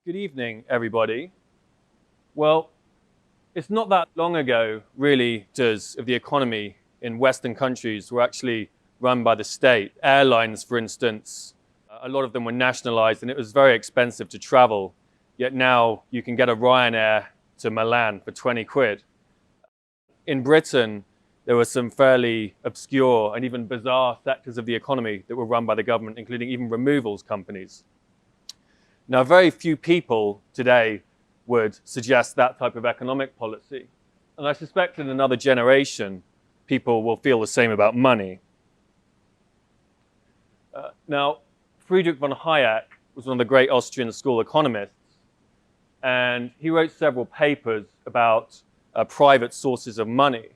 Good evening, everybody. Well, it's not that long ago, really, of the economy in Western countries were actually run by the state. Airlines, for instance, a lot of them were nationalized and it was very expensive to travel. Yet now you can get a Ryanair to Milan for 20 quid. In Britain, there were some fairly obscure and even bizarre sectors of the economy that were run by the government, including even removals companies. Now, very few people today would suggest that type of economic policy. And I suspect in another generation, people will feel the same about money. Now, Friedrich von Hayek was one of the great Austrian school economists, and he wrote several papers about private sources of money.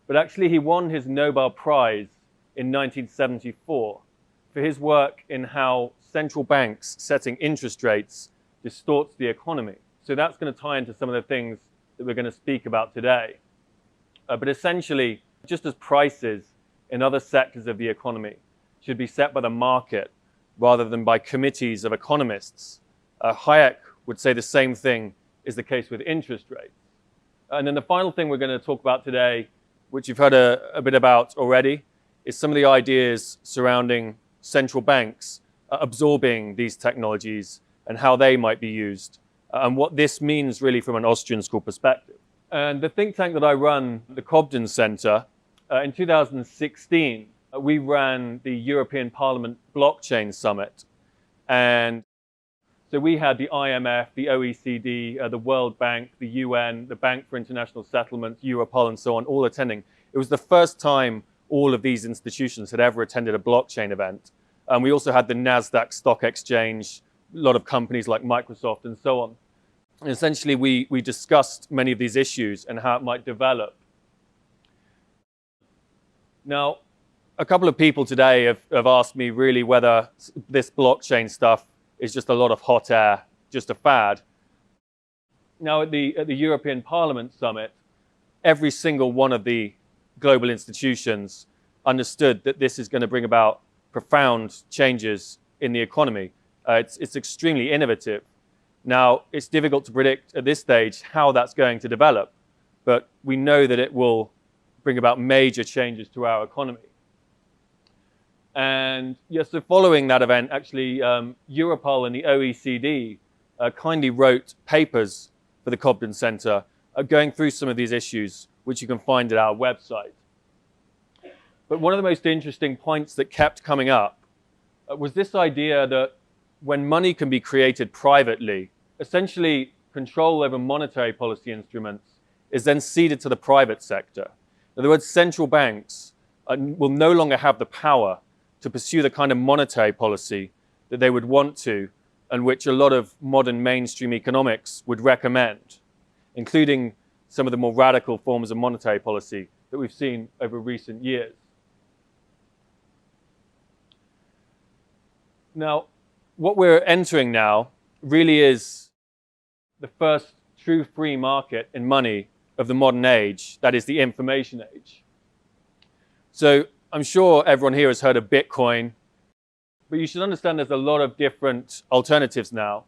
But actually, he won his Nobel Prize in 1974 for his work in how central banks setting interest rates distorts the economy. So that's going to tie into some of the things that we're going to speak about today. But essentially, just as prices in other sectors of the economy should be set by the market rather than by committees of economists, Hayek would say the same thing is the case with interest rates. And then the final thing we're going to talk about today, which you've heard a bit about already, is some of the ideas surrounding central banks absorbing these technologies and how they might be used, and what this means really from an Austrian school perspective. And the think tank that I run, the Cobden Centre, in 2016, we ran the European Parliament Blockchain Summit. And so we had the IMF, the OECD, the World Bank, the UN, the Bank for International Settlements, Europol, and so on, all attending. It was the first time all of these institutions had ever attended a blockchain event. We also had the NASDAQ stock exchange, a lot of companies like Microsoft and so on. And essentially, we discussed many of these issues and how it might develop. Now, a couple of people today have asked me really whether this blockchain stuff is just a lot of hot air, just a fad. Now, at the European Parliament Summit, every single one of the global institutions understood that this is going to bring about profound changes in the economy. It's extremely innovative. Now, it's difficult to predict at this stage how that's going to develop, but we know that it will bring about major changes to our economy. And yes, so following that event, actually, Europol and the OECD kindly wrote papers for the Cobden Centre going through some of these issues, which you can find at our website. But one of the most interesting points that kept coming up was this idea that when money can be created privately, essentially control over monetary policy instruments is then ceded to the private sector. In other words, central banks will no longer have the power to pursue the kind of monetary policy that they would want to, and which a lot of modern mainstream economics would recommend, including some of the more radical forms of monetary policy that we've seen over recent years. Now, what we're entering now really is the first true free market in money of the modern age, that is the information age. So I'm sure everyone here has heard of Bitcoin, but you should understand there's a lot of different alternatives now.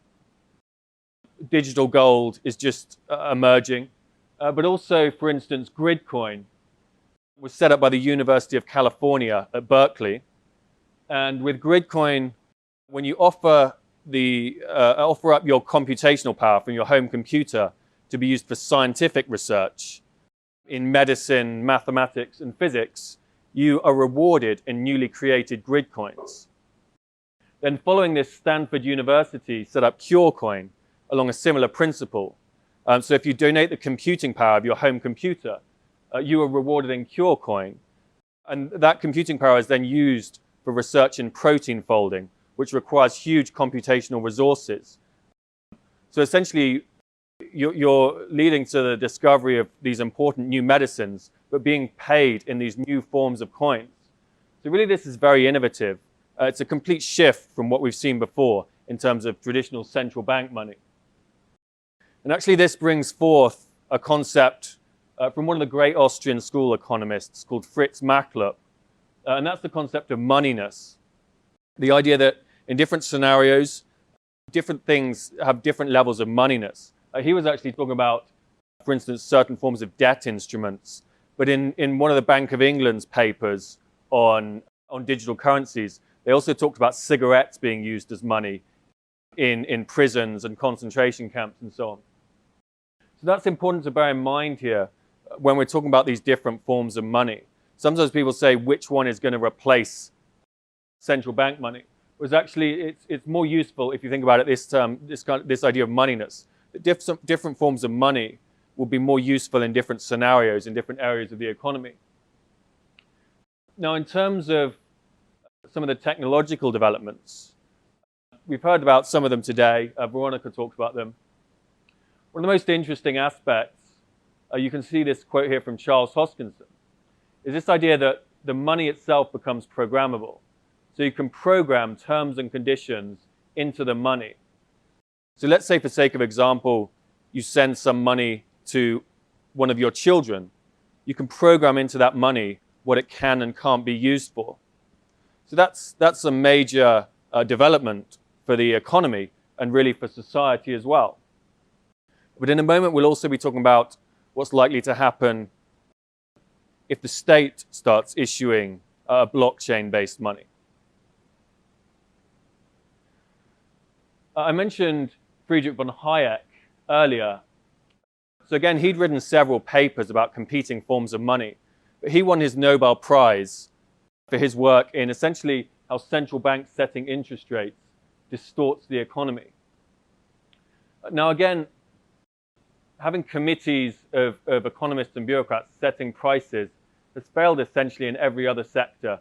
Digital gold is just emerging, but also, for instance, Gridcoin was set up by the University of California at Berkeley. And with Gridcoin, when you offer up your computational power from your home computer to be used for scientific research in medicine, mathematics, and physics, you are rewarded in newly created grid coins. Then following this, Stanford University set up CureCoin along a similar principle. So if you donate the computing power of your home computer, you are rewarded in CureCoin. And that computing power is then used for research in protein folding, which requires huge computational resources. So essentially, you're leading to the discovery of these important new medicines, but being paid in these new forms of coins. So really, this is very innovative. It's a complete shift from what we've seen before in terms of traditional central bank money. And actually, this brings forth a concept from one of the great Austrian school economists called Fritz Machlup, and that's the concept of moneyness. The idea that in different scenarios, different things have different levels of moneyness. He was actually talking about, for instance, certain forms of debt instruments. But in one of the Bank of England's papers on digital currencies, they also talked about cigarettes being used as money in prisons and concentration camps and so on. So that's important to bear in mind here when we're talking about these different forms of money. Sometimes people say which one is going to replace central bank money. Whereas actually it's more useful if you think about it, this idea of moneyness. Different forms of money will be more useful in different scenarios, in different areas of the economy. Now, in terms of some of the technological developments, we've heard about some of them today. Veronica talked about them. One of the most interesting aspects, you can see this quote here from Charles Hoskinson, is this idea that the money itself becomes programmable. So you can program terms and conditions into the money. So let's say, for sake of example, you send some money to one of your children. You can program into that money what it can and can't be used for. So that's a major development for the economy and really for society as well. But in a moment, we'll also be talking about what's likely to happen if the state starts issuing blockchain-based money. I mentioned Friedrich von Hayek earlier. So again, he'd written several papers about competing forms of money. But he won his Nobel Prize for his work in essentially how central banks setting interest rates distorts the economy. Now again, having committees of economists and bureaucrats setting prices has failed essentially in every other sector.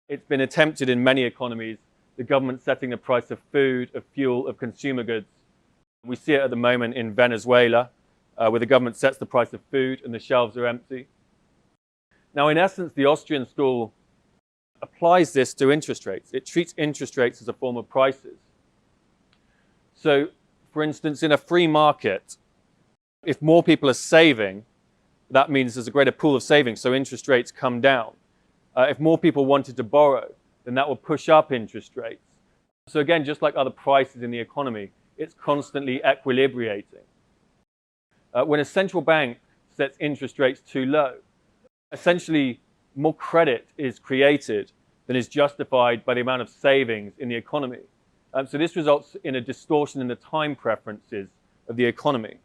It's been attempted in many economies. The government setting the price of food, of fuel, of consumer goods. We see it at the moment in Venezuela, where the government sets the price of food and the shelves are empty. Now, in essence, the Austrian school applies this to interest rates. It treats interest rates as a form of prices. So, for instance, in a free market, if more people are saving, that means there's a greater pool of savings, so interest rates come down. If more people wanted to borrow, then that will push up interest rates. So again, just like other prices in the economy, it's constantly equilibrating. When a central bank sets interest rates too low, essentially more credit is created than is justified by the amount of savings in the economy. So this results in a distortion in the time preferences of the economy.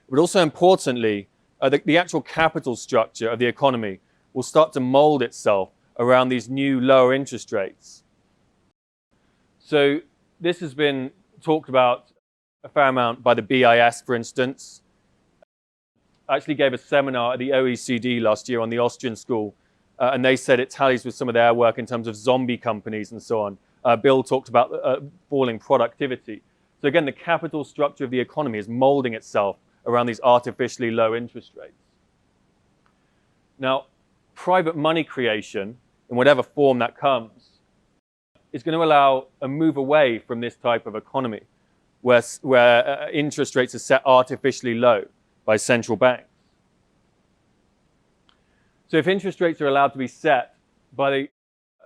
But also importantly, the actual capital structure of the economy will start to mold itself around these new lower interest rates. So this has been talked about a fair amount by the BIS, for instance. I actually gave a seminar at the OECD last year on the Austrian school, and they said it tallies with some of their work in terms of zombie companies and so on. Bill talked about falling productivity. So again, the capital structure of the economy is molding itself around these artificially low interest rates. Now, private money creation, in whatever form that comes, is going to allow a move away from this type of economy where interest rates are set artificially low by central banks. So if interest rates are allowed to be set by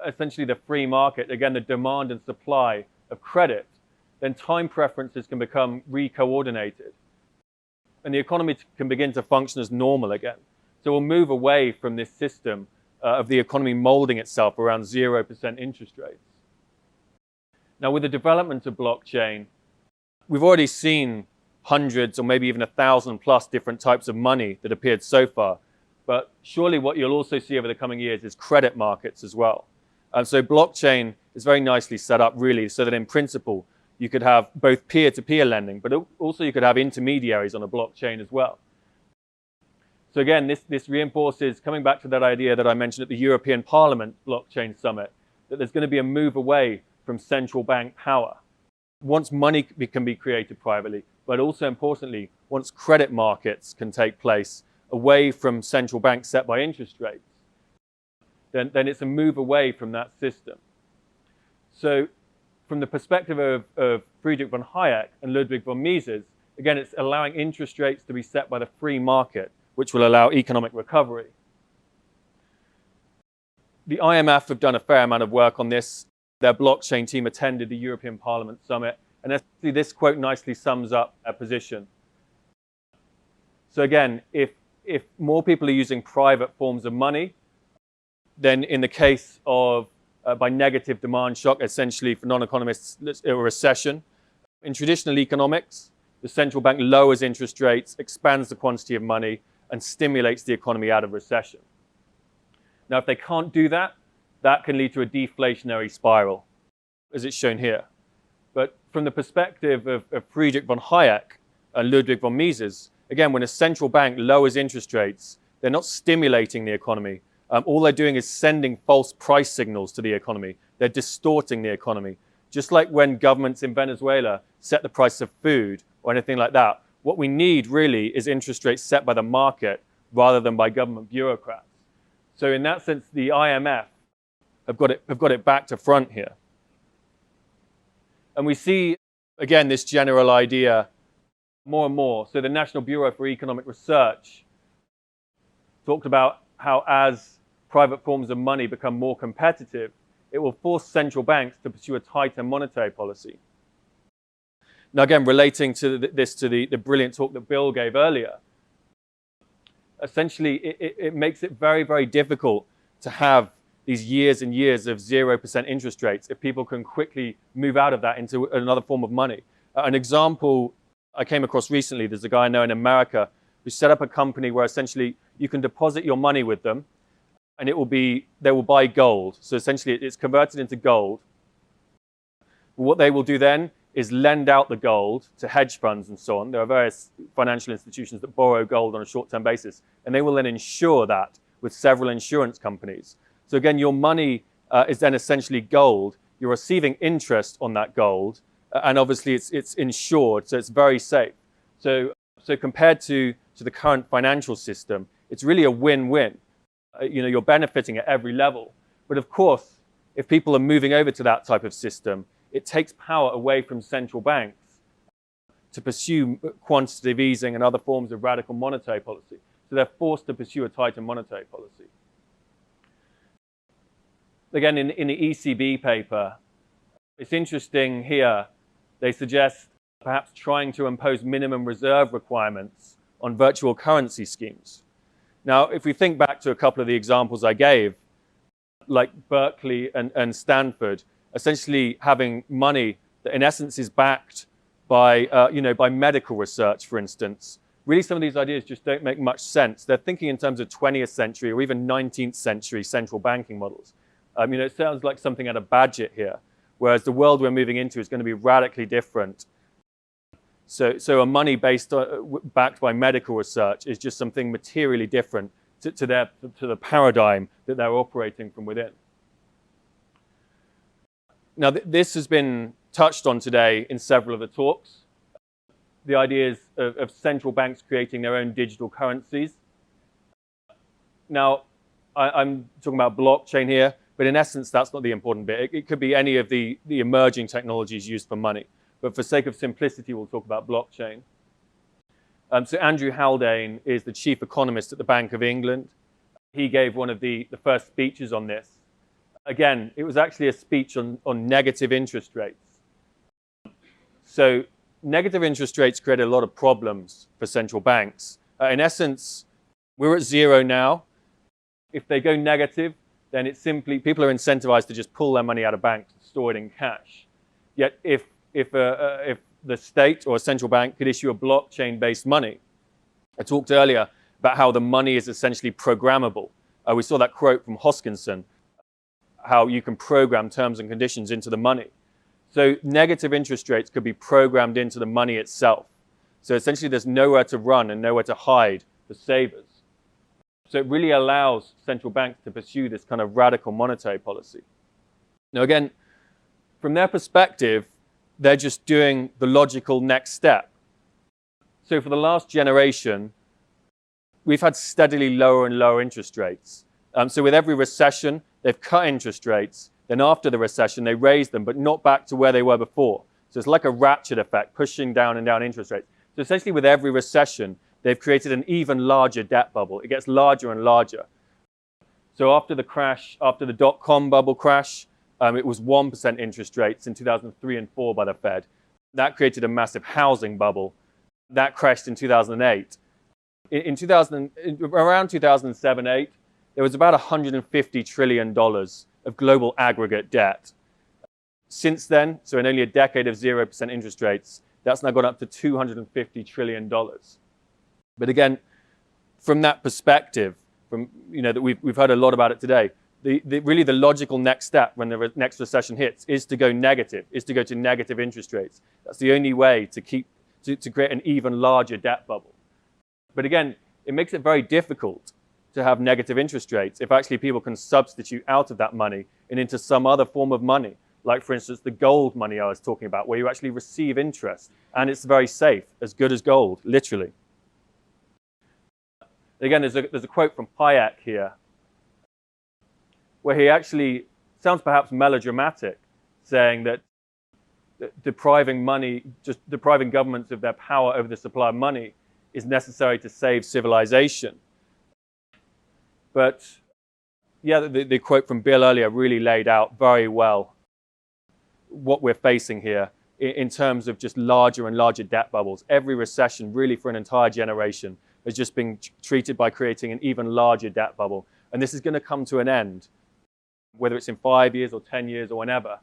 essentially the free market, again, the demand and supply of credit, then time preferences can become re-coordinated. And the economy can begin to function as normal again. So we'll move away from this system of the economy molding itself around 0% interest rates. Now, with the development of blockchain, we've already seen hundreds or maybe even 1,000 plus different types of money that appeared so far. But surely what you'll also see over the coming years is credit markets as well. So blockchain is very nicely set up really so that in principle, you could have both peer-to-peer lending, but also you could have intermediaries on a blockchain as well. So again, this reinforces, coming back to that idea that I mentioned at the European Parliament Blockchain Summit, that there's going to be a move away from central bank power. Once money can be created privately, but also importantly, once credit markets can take place away from central banks set by interest rates, then it's a move away from that system. So from the perspective of Friedrich von Hayek and Ludwig von Mises, again, it's allowing interest rates to be set by the free market, which will allow economic recovery. The IMF have done a fair amount of work on this. Their blockchain team attended the European Parliament Summit. And actually this quote nicely sums up our position. So again, if more people are using private forms of money, then in the case of by negative demand shock, essentially for non-economists, a recession, in traditional economics, the central bank lowers interest rates, expands the quantity of money, and stimulates the economy out of recession. Now, if they can't do that, that can lead to a deflationary spiral, as it's shown here. But from the perspective of Friedrich von Hayek and Ludwig von Mises, again, when a central bank lowers interest rates, they're not stimulating the economy. All they're doing is sending false price signals to the economy. They're distorting the economy. Just like when governments in Venezuela set the price of food or anything like that, what we need really is interest rates set by the market rather than by government bureaucrats. So in that sense, the IMF have got it back to front here. And we see, again, this general idea more and more. So the National Bureau for Economic Research talked about how as private forms of money become more competitive, it will force central banks to pursue a tighter monetary policy. Now, again, relating to the brilliant talk that Bill gave earlier, essentially it makes it very, very difficult to have these years and years of 0% interest rates if people can quickly move out of that into another form of money. An example I came across recently, there's a guy I know in America who set up a company where essentially you can deposit your money with them and they will buy gold. So essentially it's converted into gold. What they will do then is lend out the gold to hedge funds and so on. There are various financial institutions that borrow gold on a short-term basis, and they will then insure that with several insurance companies. So again, your money is then essentially gold. You're receiving interest on that gold, and obviously it's insured, so it's very safe. So compared to the current financial system, it's really a win-win. You're benefiting at every level. But of course, if people are moving over to that type of system, it takes power away from central banks to pursue quantitative easing and other forms of radical monetary policy. So they're forced to pursue a tighter monetary policy. Again, in the ECB paper, it's interesting here, they suggest perhaps trying to impose minimum reserve requirements on virtual currency schemes. Now, if we think back to a couple of the examples I gave, like Berkeley and Stanford, essentially having money that in essence is backed by, by medical research, for instance. Really, some of these ideas just don't make much sense. They're thinking in terms of 20th century or even 19th century central banking models. It sounds like something out of Badgett here, whereas the world we're moving into is going to be radically different. So a money backed by medical research is just something materially different to the paradigm that they're operating from within. Now, this has been touched on today in several of the talks. The ideas of central banks creating their own digital currencies. Now, I'm talking about blockchain here, but in essence, that's not the important bit. It could be any of the emerging technologies used for money. But for sake of simplicity, we'll talk about blockchain. So Andrew Haldane is the chief economist at the Bank of England. He gave one of the first speeches on this. Again, it was actually a speech on negative interest rates. So negative interest rates create a lot of problems for central banks. In essence, we're at zero now. If they go negative, then it's simply, people are incentivized to just pull their money out of banks and store it in cash. Yet if the state or a central bank could issue a blockchain-based money, I talked earlier about how the money is essentially programmable. We saw that quote from Hoskinson, how you can program terms and conditions into the money. So negative interest rates could be programmed into the money itself. So essentially there's nowhere to run and nowhere to hide for savers. So it really allows central banks to pursue this kind of radical monetary policy. Now again, from their perspective, they're just doing the logical next step. So for the last generation, we've had steadily lower and lower interest rates. So with every recession, they've cut interest rates. Then after the recession, they raised them, but not back to where they were before. So it's like a ratchet effect, pushing down and down interest rates. So essentially with every recession, they've created an even larger debt bubble. It gets larger and larger. So after the crash, after the dot-com bubble crash, it was 1% interest rates in 2003 and 2004 by the Fed. That created a massive housing bubble. That crashed in 2008. Around 2007-8, there was about $150 trillion of global aggregate debt. Since then, so in only a decade of 0% interest rates, that's now gone up to $250 trillion. But again, from that perspective, that we've heard a lot about it today, really the logical next step when the next recession hits is to go negative, is to go to negative interest rates. That's the only way to create an even larger debt bubble. But again, it makes it very difficult to have negative interest rates if actually people can substitute out of that money and into some other form of money, like for instance the gold money I was talking about, where you actually receive interest and it's very safe, as good as gold, literally. Again, there's a quote from Hayek here, where he actually sounds perhaps melodramatic, saying that depriving governments of their power over the supply of money is necessary to save civilization. But yeah, the quote from Bill earlier really laid out very well what we're facing here in terms of just larger and larger debt bubbles. Every recession, really for an entire generation, has just been treated by creating an even larger debt bubble. And this is going to come to an end, whether it's in 5 years or 10 years or whenever.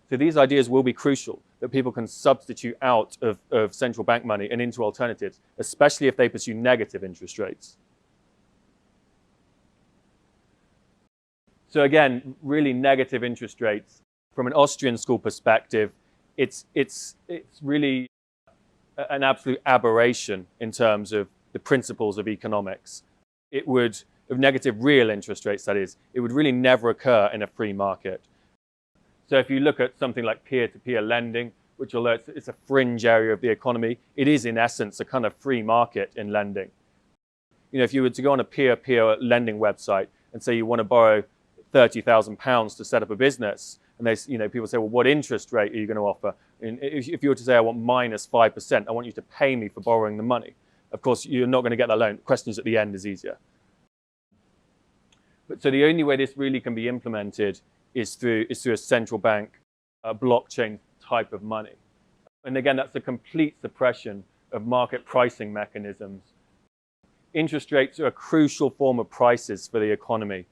So these ideas will be crucial, that people can substitute out of central bank money and into alternatives, especially if they pursue negative interest rates. So again, really negative interest rates. From an Austrian school perspective, it's really an absolute aberration in terms of the principles of economics. Of negative real interest rates, that is, it would really never occur in a free market. So if you look at something like peer-to-peer lending, which although it's a fringe area of the economy, it is in essence a kind of free market in lending. If you were to go on a peer-to-peer lending website and say you want to borrow £30,000 to set up a business, and people say, well, what interest rate are you going to offer? And if you were to say, I want -5%, I want you to pay me for borrowing the money. Of course, you're not going to get that loan. Questions at the end is easier. But so the only way this really can be implemented is through a central bank blockchain type of money. And again, that's a complete suppression of market pricing mechanisms. Interest rates are a crucial form of prices for the economy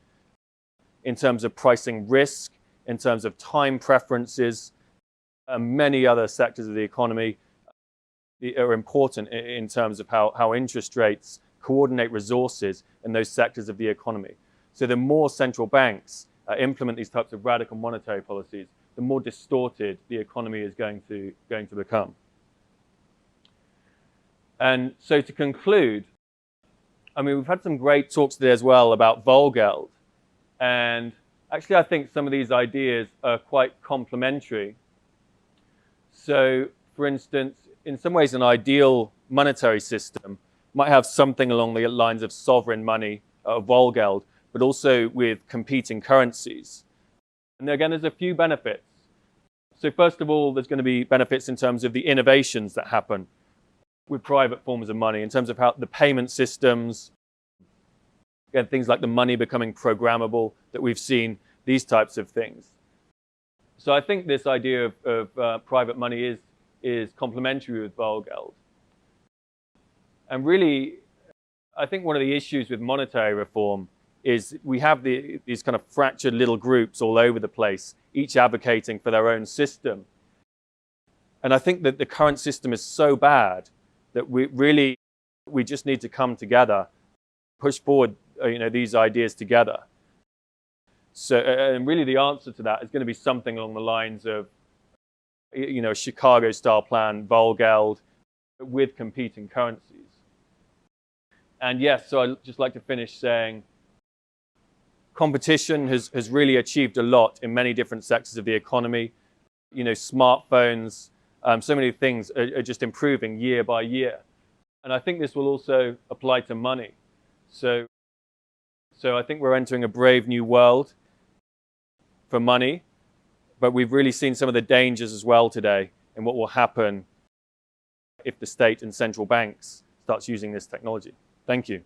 in terms of pricing risk, in terms of time preferences, and many other sectors of the economy are important in terms of how interest rates coordinate resources in those sectors of the economy. So the more central banks implement these types of radical monetary policies, the more distorted the economy is going to become. And so to conclude, we've had some great talks today as well about Vollgeld. And actually, I think some of these ideas are quite complementary. So, for instance, in some ways, an ideal monetary system might have something along the lines of sovereign money, Vollgeld, but also with competing currencies. And again, there's a few benefits. So first of all, there's going to be benefits in terms of the innovations that happen with private forms of money, in terms of how the payment systems, again, things like the money becoming programmable that we've seen, these types of things. So I think this idea of private money is complementary with Vollgeld. And really, I think one of the issues with monetary reform is we have these kind of fractured little groups all over the place, each advocating for their own system. And I think that the current system is so bad that we just need to come together, push forward these ideas together. So, and really the answer to that is going to be something along the lines of, a Chicago-style plan, Vollgeld, with competing currencies. And yes, so I'd just like to finish saying, competition has really achieved a lot in many different sectors of the economy. Smartphones, so many things are just improving year by year. And I think this will also apply to money. So I think we're entering a brave new world for money, but we've really seen some of the dangers as well today in what will happen if the state and central banks starts using this technology. Thank you.